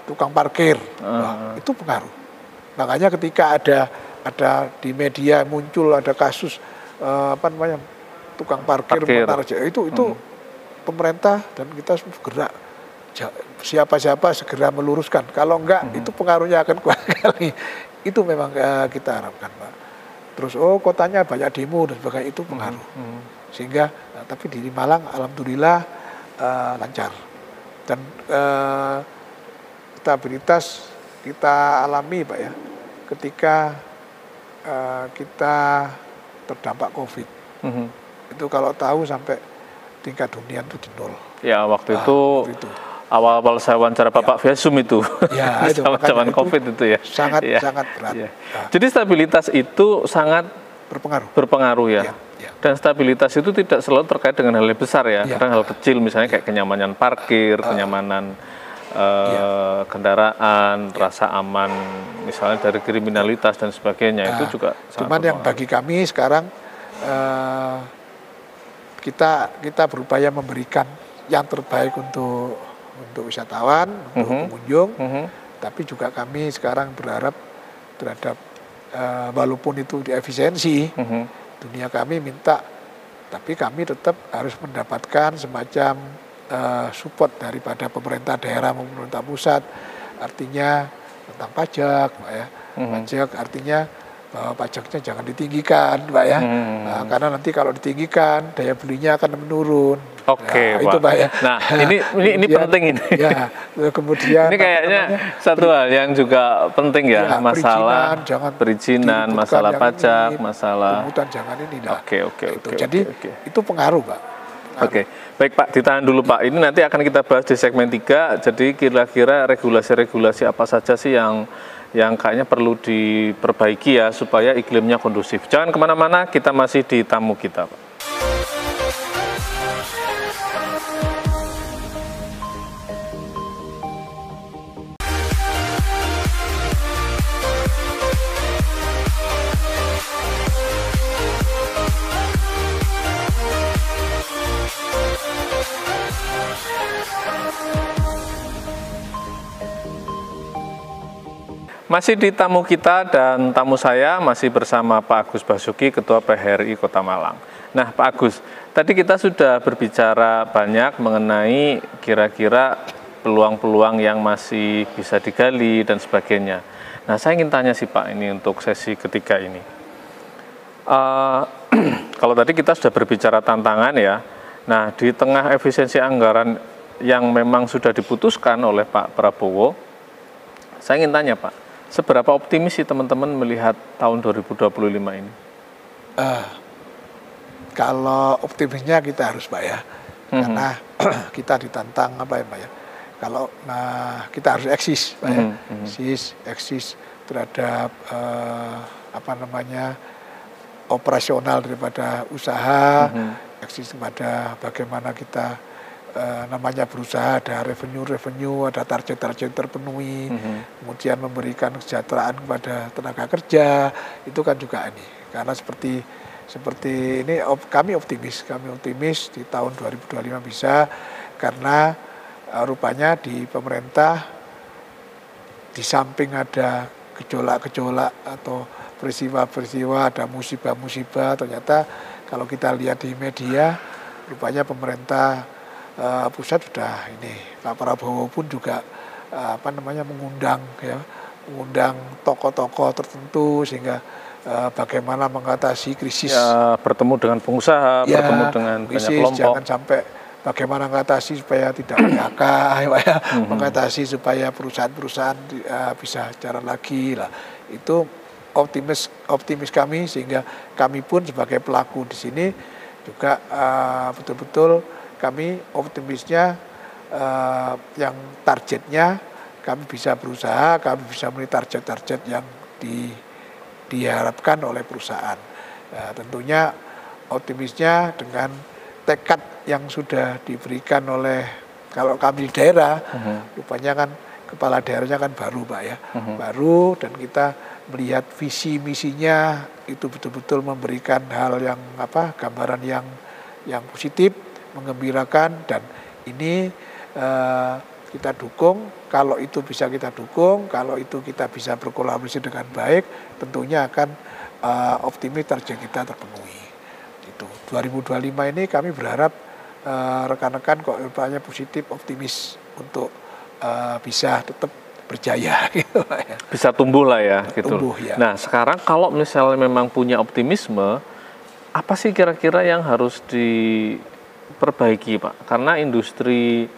tukang parkir, itu pengaruh. Makanya ketika ada di media muncul ada kasus apa namanya, tukang parkir. Itu pemerintah dan kita bergerak, siapa-siapa segera meluruskan. Kalau enggak, itu pengaruhnya akan kuat sekali. Itu memang kita harapkan, Pak. Terus kotanya banyak demo dan sebagainya, itu pengaruh. Sehingga tapi di Malang alhamdulillah lancar. Dan stabilitas kita alami, Pak ya, ketika kita terdampak COVID. Itu kalau tahu sampai tingkat hunian itu di nol. Ya, waktu itu awal-awal saya wawancara Bapak via Zoom itu. Ya, itu zaman COVID itu ya. Sangat berat. Ya. Jadi stabilitas itu sangat berpengaruh ya. Dan stabilitas itu tidak selalu terkait dengan hal yang besar ya. Kadang hal kecil misalnya kayak kenyamanan parkir, kenyamanan kendaraan, rasa aman misalnya dari kriminalitas dan sebagainya, itu juga sangat cuman yang bagi kami sekarang kita berupaya memberikan yang terbaik untuk wisatawan, untuk pengunjung, tapi juga kami sekarang berharap terhadap walaupun itu di efisiensi, dunia kami minta, tapi kami tetap harus mendapatkan semacam support daripada pemerintah daerah maupun pemerintah pusat, artinya tentang pajak, Pak ya. Pajak artinya bahwa pajaknya jangan ditinggikan, Pak ya. Karena nanti kalau ditinggikan daya belinya akan menurun. Oke, Pak. Itu, Pak ya. Nah, ini penting ini. Ya, kemudian ini kayaknya satu hal yang juga penting ya, masalah perizinan, masalah pajak, masalah pungutan jangan ini. Oke. Jadi itu pengaruh, Pak. Oke, baik Pak, ditahan dulu Pak. Ini nanti akan kita bahas di segmen 3. Jadi kira-kira regulasi-regulasi apa saja sih yang kayaknya perlu diperbaiki ya supaya iklimnya kondusif. Jangan kemana-mana, kita masih di tamu kita, Pak. Masih di tamu kita dan tamu saya masih bersama Pak Agus Basuki, Ketua PHRI Kota Malang. Nah Pak Agus, tadi kita sudah berbicara banyak mengenai kira-kira peluang-peluang yang masih bisa digali dan sebagainya. Nah saya ingin tanya sih Pak, ini untuk sesi ketiga ini. Kalau tadi kita sudah berbicara tantangan ya, nah di tengah efisiensi anggaran yang memang sudah diputuskan oleh Pak Prabowo, saya ingin tanya Pak, seberapa optimis sih teman-teman melihat tahun 2025 ini? Kalau optimisnya kita harus Pak ya, karena kita ditantang apa ya Pak ya. Kalau kita harus eksis Pak ya, eksis terhadap apa namanya operasional daripada usaha, eksis kepada bagaimana kita namanya berusaha, ada revenue, ada target-target terpenuhi, kemudian memberikan kesejahteraan kepada tenaga kerja, itu kan juga ini. Karena seperti ini kami optimis di tahun 2025 bisa, karena rupanya di pemerintah di samping ada gejolak-gejolak atau peristiwa-peristiwa, ada musibah-musibah, ternyata kalau kita lihat di media, rupanya pemerintah pusat sudah ini, Pak Prabowo pun juga mengundang tokoh-tokoh tertentu sehingga bagaimana mengatasi krisis. Ya, bertemu dengan pengusaha, bertemu dengan krisis, banyak kelompok. Jangan sampai bagaimana mengatasi supaya tidak PHK, mengatasi supaya perusahaan-perusahaan bisa jalan lagi lah. Itu optimis kami, sehingga kami pun sebagai pelaku di sini juga betul-betul kami optimisnya yang targetnya kami bisa berusaha, kami bisa memenuhi target-target yang diharapkan oleh perusahaan. Nah, tentunya optimisnya dengan tekad yang sudah diberikan oleh, kalau kami di daerah, rupanya kan kepala daerahnya kan baru Pak ya, baru, dan kita melihat visi misinya itu betul-betul memberikan hal yang gambaran yang positif, menggembirakan, dan ini kita dukung. Kalau itu bisa kita dukung, kalau itu kita bisa berkolaborasi dengan baik, tentunya akan optimis target kita terpenuhi. 2025 ini kami berharap rekan-rekan kok rupanya positif, optimis untuk bisa tetap berjaya gitu Pak ya. Bisa tumbuh lah ya gitu. Tumbuh, ya. Nah sekarang kalau misalnya memang punya optimisme, apa sih kira-kira yang harus diperbaiki Pak? Karena industri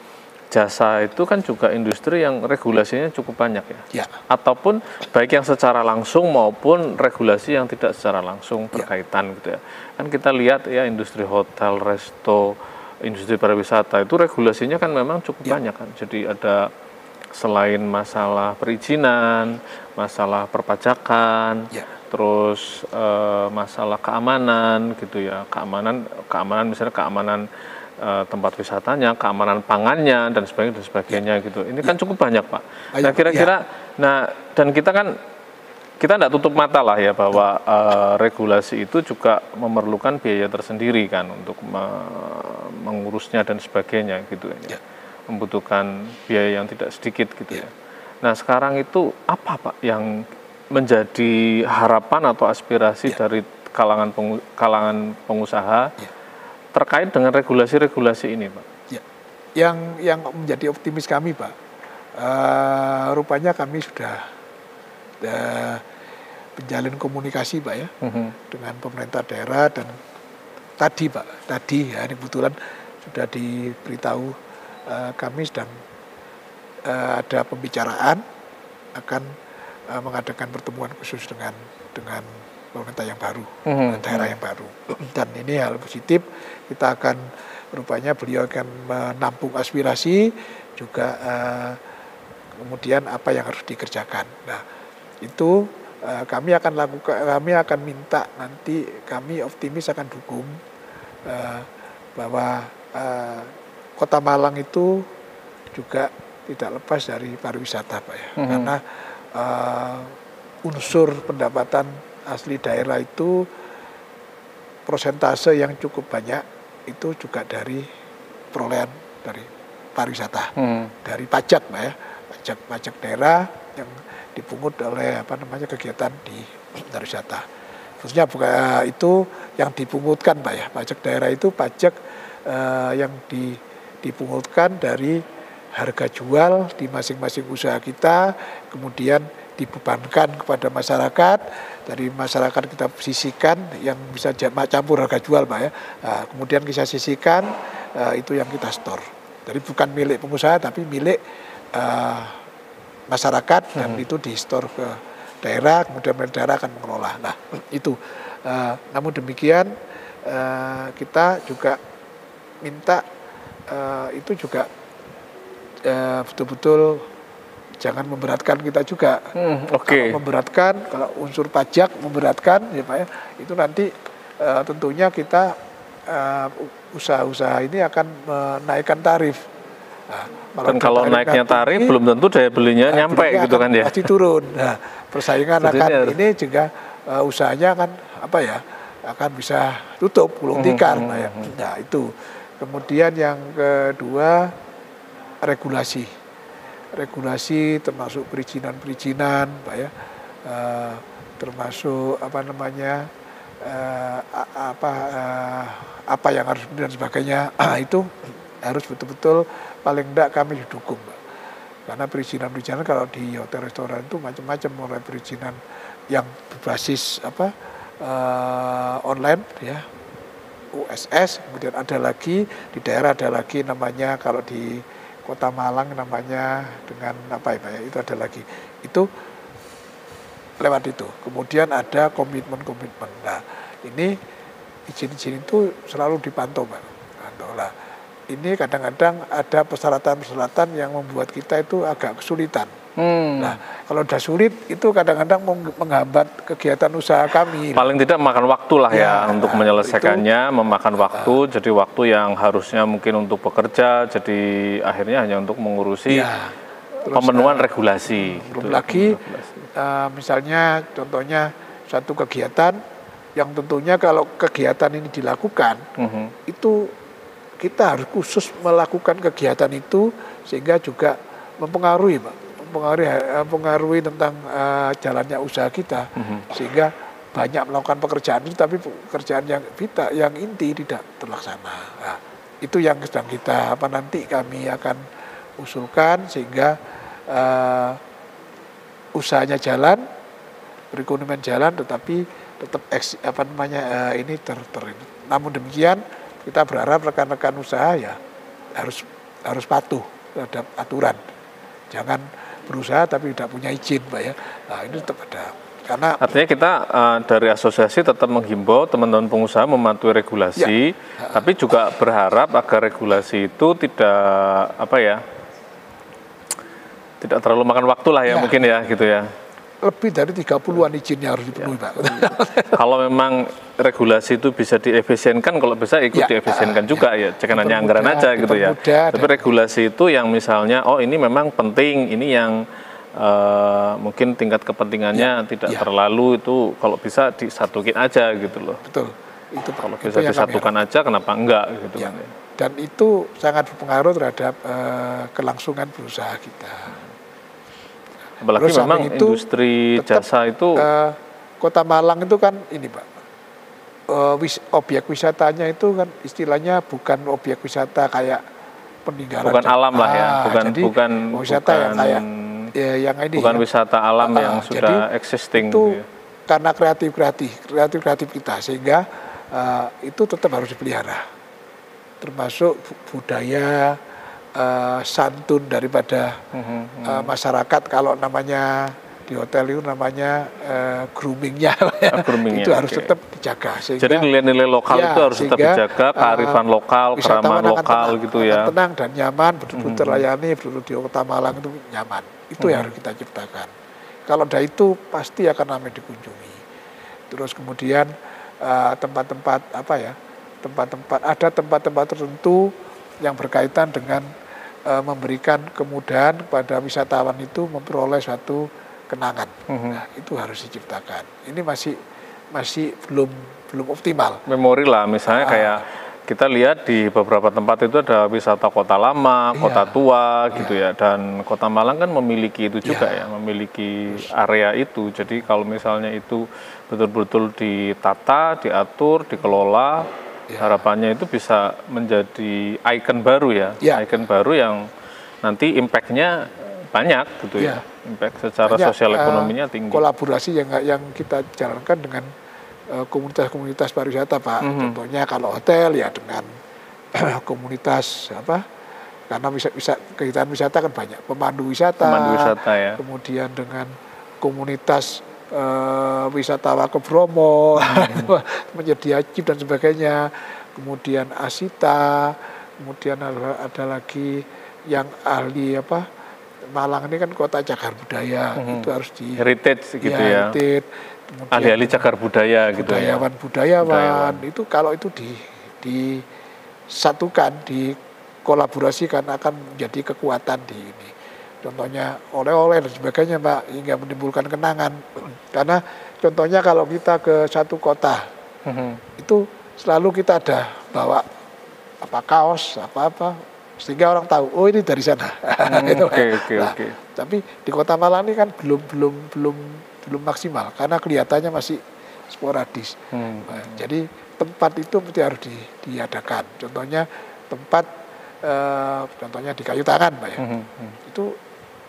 jasa itu kan juga industri yang regulasinya cukup banyak ya. Ataupun baik yang secara langsung maupun regulasi yang tidak secara langsung berkaitan gitu ya. Kan kita lihat ya industri hotel, resto, industri pariwisata itu regulasinya kan memang cukup banyak kan. Jadi ada selain masalah perizinan, masalah perpajakan, terus masalah keamanan gitu ya, keamanan misalnya keamanan tempat wisatanya, keamanan pangannya dan sebagainya gitu. Ini kan cukup banyak Pak. Nah kira-kira, nah dan kita tidak tutup mata lah ya bahwa regulasi itu juga memerlukan biaya tersendiri kan untuk mengurusnya dan sebagainya gitu ya. Membutuhkan biaya yang tidak sedikit gitu ya. Nah sekarang itu apa Pak yang menjadi harapan atau aspirasi dari kalangan pengusaha terkait dengan regulasi-regulasi ini Pak? Yang menjadi optimis kami Pak, rupanya kami sudah menjalin komunikasi Pak ya dengan pemerintah daerah dan tadi ya ini kebetulan sudah diberitahu kami sedang ada pembicaraan akan mengadakan pertemuan khusus dengan pemerintah yang baru, daerah yang baru. Dan ini hal positif, kita akan rupanya beliau akan menampung aspirasi juga kemudian apa yang harus dikerjakan. Nah, itu kami akan minta nanti, kami optimis akan dukung bahwa Kota Malang itu juga tidak lepas dari pariwisata Pak ya. Karena unsur pendapatan asli daerah itu persentase yang cukup banyak itu juga dari perolehan dari pariwisata, dari pajak Pak ya, pajak daerah yang dipungut oleh kegiatan di pariwisata. Khususnya itu yang dipungutkan Pak ya, pajak daerah itu pajak yang dipungutkan dari harga jual di masing-masing usaha kita, kemudian dibebankan kepada masyarakat, dari masyarakat kita sisihkan yang bisa campur harga jual Pak ya, kemudian kita sisihkan, itu yang kita store. Jadi bukan milik pengusaha tapi milik masyarakat dan itu di store ke daerah, kemudian daerah akan mengelola. Nah itu, namun demikian kita juga minta itu juga betul-betul jangan memberatkan kita juga. Kalau memberatkan, kalau unsur pajak memberatkan ya Pak ya, itu nanti tentunya kita usaha-usaha ini akan menaikkan tarif. Nah, dan kalau naiknya tarif belum tentu daya belinya nyampe gitu kan ya. Pasti turun. Nah, persaingan akan ini juga usahanya akan akan bisa tutup, gulung tikar. Nah, itu. Kemudian yang kedua, regulasi termasuk perizinan Pak ya, termasuk apa yang harus dan sebagainya, itu harus betul-betul paling tidak kami didukung Pak. Karena perizinan kalau di hotel restoran itu macam-macam, mulai perizinan yang berbasis online ya, USS, kemudian ada lagi di daerah, ada lagi namanya kalau di Kota Malang namanya dengan itu ada lagi, itu lewat itu. Kemudian ada komitmen. Nah ini izin itu selalu dipantau Pak. Nah, ini kadang-kadang ada persyaratan yang membuat kita itu agak kesulitan. Nah, kalau udah sulit itu kadang-kadang menghambat kegiatan usaha kami. Paling tidak memakan waktu lah ya untuk menyelesaikannya, memakan waktu. Jadi waktu yang harusnya mungkin untuk bekerja, jadi akhirnya hanya untuk mengurusi pemenuhan regulasi. Belum lagi, misalnya contohnya satu kegiatan yang tentunya kalau kegiatan ini dilakukan, itu kita harus khusus melakukan kegiatan itu sehingga juga mempengaruhi tentang jalannya usaha kita, sehingga banyak melakukan pekerjaan itu, tapi pekerjaan yang yang inti tidak terlaksana. Nah, itu yang sedang kita nanti kami akan usulkan sehingga usahanya jalan, perekonomian jalan, tetapi tetap ini namun demikian kita berharap rekan-rekan usaha ya harus patuh terhadap aturan. Jangan berusaha tapi tidak punya izin, Pak ya. Nah, ini tetap ada. Karena artinya kita dari asosiasi tetap menghimbau teman-teman pengusaha mematuhi regulasi, tapi juga berharap agar regulasi itu tidak terlalu makan waktu lah ya, mungkin ya gitu ya. Lebih dari 30-an izinnya harus dipenuhi, Pak. Kalau memang regulasi itu bisa diefisienkan, kalau bisa ikut diefisienkan juga ya, jangan hanya anggaran aja gitu ya. Tapi regulasi itu yang misalnya, ini memang penting, ini yang mungkin tingkat kepentingannya tidak terlalu, itu kalau bisa disatukan aja gitu loh. Betul. Itu kalau bisa disatukan aja, kenapa enggak gitu kan ya. Dan itu sangat berpengaruh terhadap kelangsungan berusaha kita. Apalagi memang industri jasa itu Kota Malang itu kan ini, Pak, objek wisatanya itu kan istilahnya bukan objek wisata kayak peninggalan, bukan alam lah ya, bukan wisata yang kayak yang ini, bukan wisata alam yang sudah existing itu gitu ya. Karena kreatif kita, sehingga itu tetap harus dipelihara, termasuk budaya santun daripada masyarakat. Kalau namanya di hotel itu namanya groomingnya, itu harus tetap dijaga. Jadi nilai-nilai lokal itu harus tetap dijaga, kearifan lokal, keramahan lokal gitu ya. Tenang dan nyaman, betul-betul terlayani, betul-betul di Kota Malang itu nyaman. Itu yang harus kita ciptakan. Kalau ada itu pasti akan ramai dikunjungi. Terus kemudian tempat-tempat ada tempat-tempat tertentu yang berkaitan dengan memberikan kemudahan kepada wisatawan itu memperoleh suatu kenangan. Nah, itu harus diciptakan. Ini masih belum optimal. Memori lah, misalnya kayak kita lihat di beberapa tempat itu ada wisata kota lama, kota tua gitu ya. Dan Kota Malang kan memiliki itu juga ya, memiliki area itu. Jadi kalau misalnya itu betul-betul ditata, diatur, dikelola, harapannya itu bisa menjadi ikon baru ya, ikon baru yang nanti impact-nya banyak gitu ya, impact secara sosial ekonominya tinggi. Kolaborasi yang kita jalankan dengan komunitas-komunitas pariwisata, Pak. Contohnya kalau hotel ya dengan komunitas karena kegiatan wisata kan banyak, pemandu wisata ya. Kemudian dengan komunitas wisatawan ke Bromo, menjadi jeep dan sebagainya, kemudian Asita, kemudian ada lagi yang ahli Malang ini kan kota cagar budaya, itu harus di heritage gitu ya. Ahli-ahli cagar budaya gitu ya. Budayawan itu kalau itu disatukan, dikolaborasikan akan menjadi kekuatan di ini. Contohnya oleh-oleh dan sebagainya, Pak, hingga menimbulkan kenangan. Karena contohnya kalau kita ke satu kota, itu selalu kita ada bawa kaos, sehingga orang tahu, ini dari sana. Oke. Tapi di Kota Malang ini kan belum maksimal, karena kelihatannya masih sporadis. Jadi tempat itu mesti harus diadakan. Contohnya contohnya di Kayu Tangan, Pak ya. Itu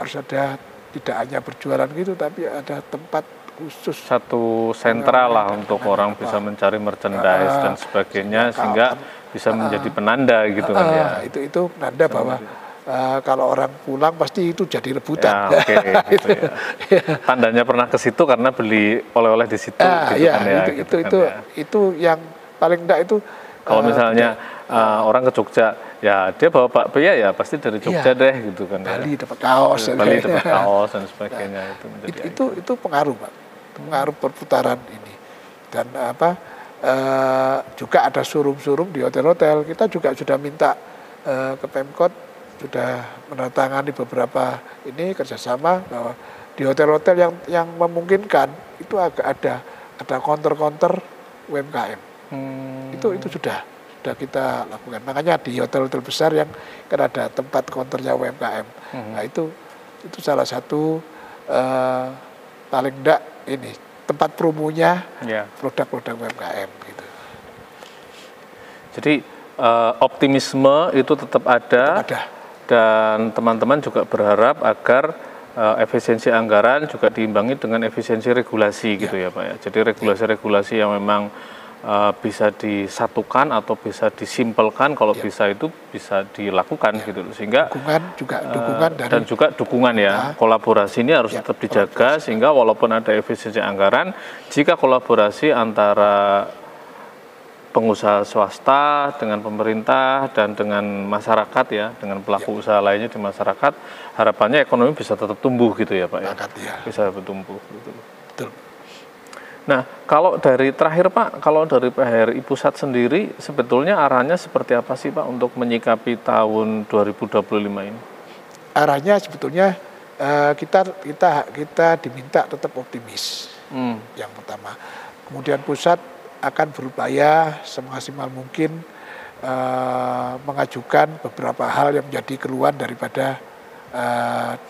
harus ada, tidak hanya berjualan gitu, tapi ada tempat khusus, satu sentral lah untuk orang bisa mencari merchandise dan sebagainya, sehingga bisa menjadi penanda gitu kan ya. Itu penanda bahwa kalau orang pulang pasti itu jadi rebutan. Gitu ya. Tandanya pernah ke situ karena beli oleh-oleh di situ gitu kan ya. Itu yang paling enggak itu. Kalau misalnya orang ke Jogja, ya dia bawa bakpia ya pasti dari Jogja deh gitu kan. Bali dapat kaos, dan sebagainya. Itu pengaruh, Pak. Pengaruh perputaran ini. Dan juga ada showroom di hotel-hotel. Kita juga sudah minta ke Pemkot, sudah menandatangani beberapa ini kerjasama bahwa di hotel-hotel yang memungkinkan itu agak ada counter UMKM. Itu sudah kita lakukan. Makanya di hotel-hotel besar yang kan ada tempat counternya UMKM. Nah itu salah satu paling enggak ini tempat promonya Ya. produk-produk UMKM gitu. Jadi optimisme itu tetap ada. Dan teman-teman juga berharap agar efisiensi anggaran juga diimbangi dengan efisiensi regulasi gitu ya Pak ya. Jadi regulasi-regulasi yang memang bisa disatukan atau bisa disimpelkan, kalau bisa itu bisa dilakukan gitu, sehingga dukungan dari, dan juga dukungan ya, kolaborasi ini harus tetap dijaga, sehingga walaupun ada efisiensi anggaran, jika kolaborasi antara pengusaha swasta dengan pemerintah dan dengan masyarakat ya, dengan pelaku usaha lainnya di masyarakat, harapannya ekonomi bisa tetap tumbuh gitu ya Pak ya, bisa bertumbuh gitu. Betul. Nah, kalau dari terakhir Pak, kalau dari PHRI Pusat sendiri sebetulnya arahnya seperti apa sih Pak untuk menyikapi tahun 2025 ini? Arahnya sebetulnya kita diminta tetap optimis. Yang pertama. Kemudian pusat akan berupaya semaksimal mungkin mengajukan beberapa hal yang menjadi keluhan daripada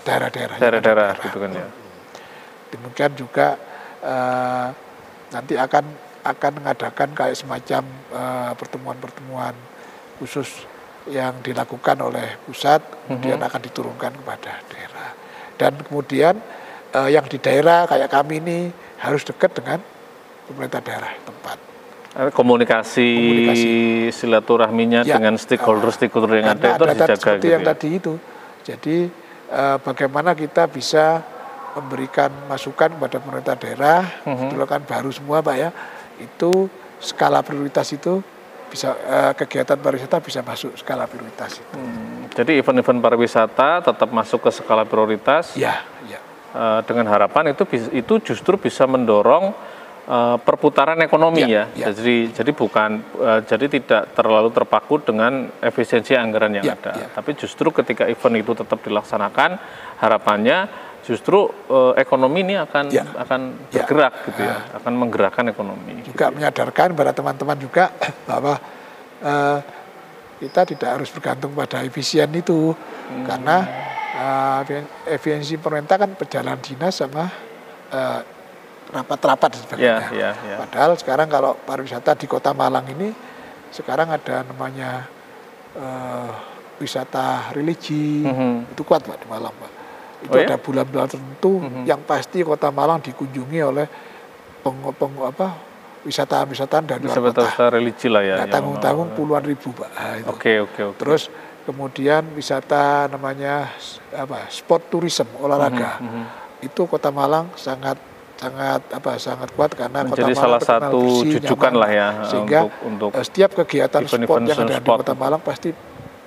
daerah-daerah gitu kan ya. Demikian juga nanti akan mengadakan kayak semacam pertemuan-pertemuan khusus yang dilakukan oleh pusat, kemudian akan diturunkan kepada daerah. Dan kemudian yang di daerah kayak kami ini harus dekat dengan pemerintah daerah tempat. Komunikasi silaturahminya dengan stakeholder yang ada itu harus dijaga seperti gitu yang tadi itu. Jadi bagaimana kita bisa memberikan masukan kepada pemerintah daerah, itu kan baru semua Pak ya, itu skala prioritas itu bisa kegiatan pariwisata bisa masuk skala prioritas itu. Jadi event-event pariwisata tetap masuk ke skala prioritas. Ya. Dengan harapan itu justru bisa mendorong perputaran ekonomi ya. Jadi bukan jadi tidak terlalu terpaku dengan efisiensi anggaran yang ada. Tapi justru ketika event itu tetap dilaksanakan, harapannya justru ekonomi ini akan bergerak gitu ya, akan menggerakkan ekonomi. Juga gitu. Menyadarkan pada teman-teman juga bahwa kita tidak harus bergantung pada efisien itu, karena efisiensi pemerintah kan perjalanan dinas sama rapat-rapat dan sebagainya. Padahal sekarang kalau pariwisata di Kota Malang ini sekarang ada namanya wisata religi, itu kuat Pak di Malang Pak. Itu ada bulan-bulan tertentu yang pasti Kota Malang dikunjungi oleh wisatawan dari luar kota. Wisata religi lah ya. Tanggung-tanggung puluhan ribu Pak. Oke. Terus kemudian wisata namanya sport tourism, olahraga. Itu Kota Malang sangat kuat karena menjadi Kota Malang salah satu jujukan lah ya, sehingga untuk setiap kegiatan sport yang ada di sport. Kota Malang pasti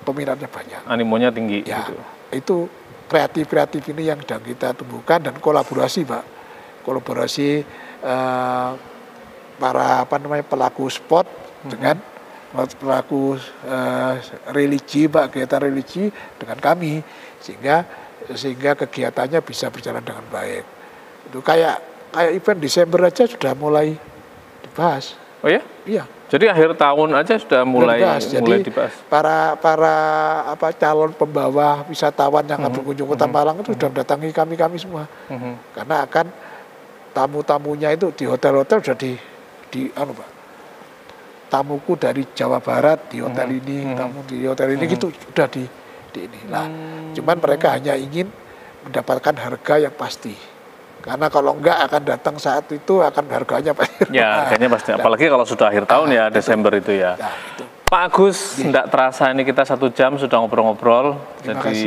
peminatnya banyak, animonya tinggi ya, gitu. Itu kreatif ini yang sedang kita tumbuhkan, dan kolaborasi para pelaku sport dengan pelaku religi Pak, kegiatan religi dengan kami, sehingga kegiatannya bisa berjalan dengan baik. Itu kayak event Desember aja sudah mulai dibahas. Oh ya? Iya. Jadi akhir tahun aja sudah mulai dibahas. Para calon pembawa wisatawan yang akan berkunjung Kota Malang itu sudah mendatangi kami semua. Karena akan tamu-tamunya itu di hotel-hotel sudah Pak. Tamuku dari Jawa Barat di hotel ini, tamu di hotel ini gitu sudah di ini. Nah, cuman mereka hanya ingin mendapatkan harga yang pasti. Karena kalau enggak akan datang saat itu akan harganya pasti. Ya, harganya pasti. Apalagi kalau sudah akhir tahun ya, Desember itu ya. Itu. Pak Agus, enggak terasa ini kita 1 jam sudah ngobrol-ngobrol. Jadi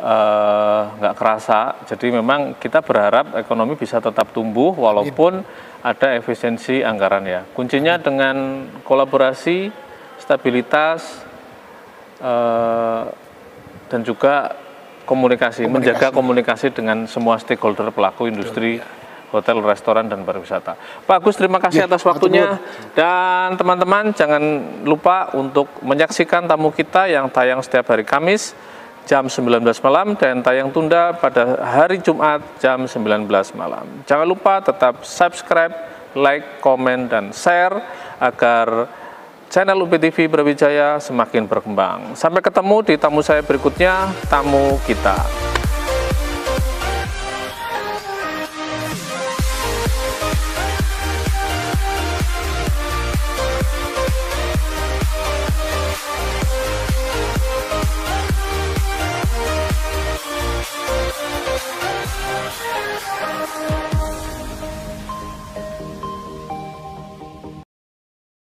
enggak kerasa. Jadi memang kita berharap ekonomi bisa tetap tumbuh walaupun ada efisiensi anggaran ya. Kuncinya dengan kolaborasi, stabilitas, dan juga komunikasi, menjaga komunikasi dengan semua stakeholder pelaku industri hotel, restoran, dan pariwisata. Pak Agus, terima kasih atas waktunya. Dan teman-teman jangan lupa untuk menyaksikan tamu kita yang tayang setiap hari Kamis jam 19 malam dan tayang tunda pada hari Jumat jam 19 malam. Jangan lupa tetap subscribe, like, komen, dan share agar channel UPTV Brawijaya semakin berkembang. Sampai ketemu di tamu saya berikutnya, tamu kita.